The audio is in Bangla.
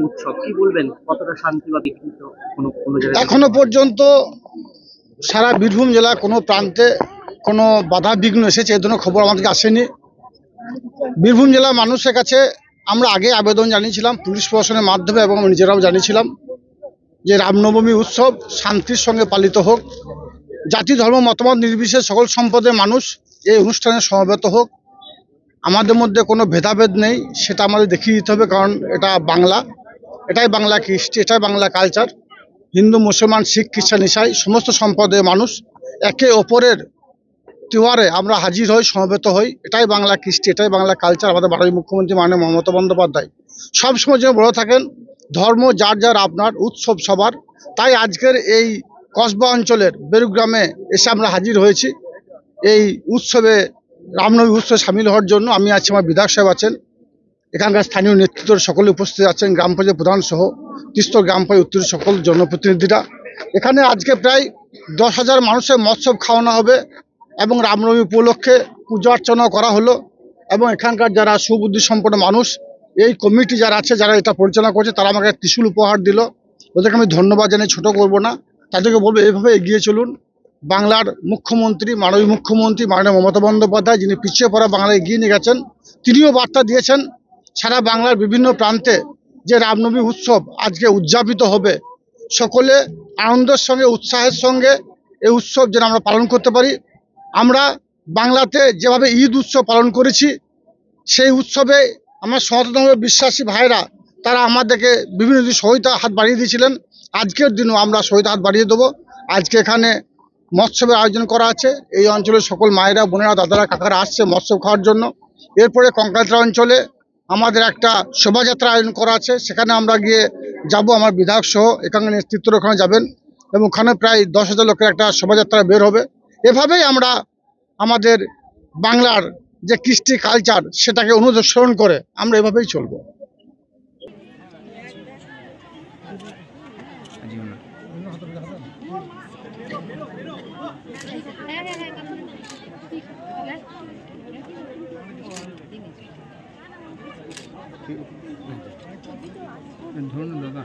উৎসব কি বলবেন, কতটা শান্তি বা বিঘ্নিত কোনো কোনো জায়গায়? এখনো পর্যন্ত সারা বীরভূম জেলা কোনো প্রান্তে কোনো বাধা বিঘ্ন এসেছে এ ধরনের খবর আমাদেরকে আসেনি। বীরভূম জেলার মানুষের কাছে আমরা আগে আবেদন জানিয়েছিলাম পুলিশ প্রশাসনের মাধ্যমে এবং নিজেরাও জানিয়েছিলাম যে রামনবমী উৎসব শান্তির সঙ্গে পালিত হোক, জাতি ধর্ম মতামত নির্বিশেষে সকল সম্প্রদায়ের মানুষ এই অনুষ্ঠানে সমবেত হোক। আমাদের মধ্যে কোনো ভেদাভেদ নেই, সেটা আমাদের দেখিয়ে দিতে হবে, কারণ এটা বাংলা, এটাই বাংলা কৃষ্টি, এটাই বাংলা কালচার। হিন্দু মুসলমান শিখ খ্রিস্টান ইসাই সমস্ত সম্প্রদায়ের মানুষ একে অপরের তিওয়ারে আমরা হাজির হই, সমবেত হই। এটাই বাংলা কৃষ্টি, এটাই বাংলা কালচার। আমাদের মাননীয় মুখ্যমন্ত্রী মাননীয় মমতা বন্দ্যোপাধ্যায় সবসময় যেন বলে থাকেন ধর্ম যার যার আপনার, উৎসব সবার। তাই আজকের এই কসবা অঞ্চলের বেরুগ্রামে এসে আমরা হাজির হয়েছি এই উৎসবে, রামনবমী উৎসবে সামিল হওয়ার জন্য। আমি আছি, আমার বিধায়ক সাহেব আছেন, এখানকার স্থানীয় নেতৃত্ব সকলে উপস্থিত আছেন, গ্রাম পঞ্চায়েত প্রধান সহ তিস্তর গ্রাম পঞ্চায়েত উত্তর সকল জনপ্রতিনিধিরা। এখানে আজকে প্রায় 10,000 মানুষের মৎস্য খাওয়ানো হবে এবং রামনবমী উপলক্ষে পূজা অর্চনা করা হলো। এবং এখানকার যারা সুবুদ্ধি সম্পন্ন মানুষ, এই কমিটি যারা আছে, যারা এটা পরিচালনা করছে, তারা আমাকে ত্রিশূল উপহার দিল। ওদেরকে আমি ধন্যবাদ জানাই, ছোট করব না। তাদেরকে বলবো এইভাবে এগিয়ে চলুন। বাংলার মুখ্যমন্ত্রী, মাননীয় মুখ্যমন্ত্রী মাননীয় মমতা বন্দ্যোপাধ্যায়, যিনি পিছিয়ে পড়া বাংলা এগিয়ে নিয়ে গেছেন, তিনিও বার্তা দিয়েছেন সারা বাংলার বিভিন্ন প্রান্তে যে রামনবমী উৎসব আজকে উদযাপিত হবে। সকলে আনন্দের সঙ্গে উৎসাহের সঙ্গে এই উৎসব যেন আমরা পালন করতে পারি। আমরা বাংলাতে যেভাবে ঈদ উৎসব পালন করেছি, সেই উৎসবে আমার সনাতনভাবে বিশ্বাসী ভাইরা তারা আমাদেরকে বিভিন্ন দিন সহায়তা হাত বাড়িয়ে দিয়েছিলেন। আজকের দিনও আমরা সহায়তা হাত বাড়িয়ে দেবো। আজকে এখানে মৎস্যের আয়োজন করা আছে, এই অঞ্চলের সকল মায়েরা বোনেরা দাদারা কাকারা আসছে মৎস্য খাওয়ার জন্য। এরপরে কঙ্কালতলা অঞ্চলে আমাদের একটা শোভাযাত্রা আয়োজন করা আছে, সেখানে আমরা গিয়ে যাব, আমার বিধায়ক সহ এখানকার নেতৃত্বরা ওখানে যাবেন এবং ওখানে প্রায় 10,000 লোকের একটা শোভাযাত্রা বের হবে। এভাবেই আমরা আমাদের বাংলার যে কৃষ্টি কালচার সেটাকে অনুসরণ করে আমরা এভাবেই চলবো। ধন্যবাদ দাদা।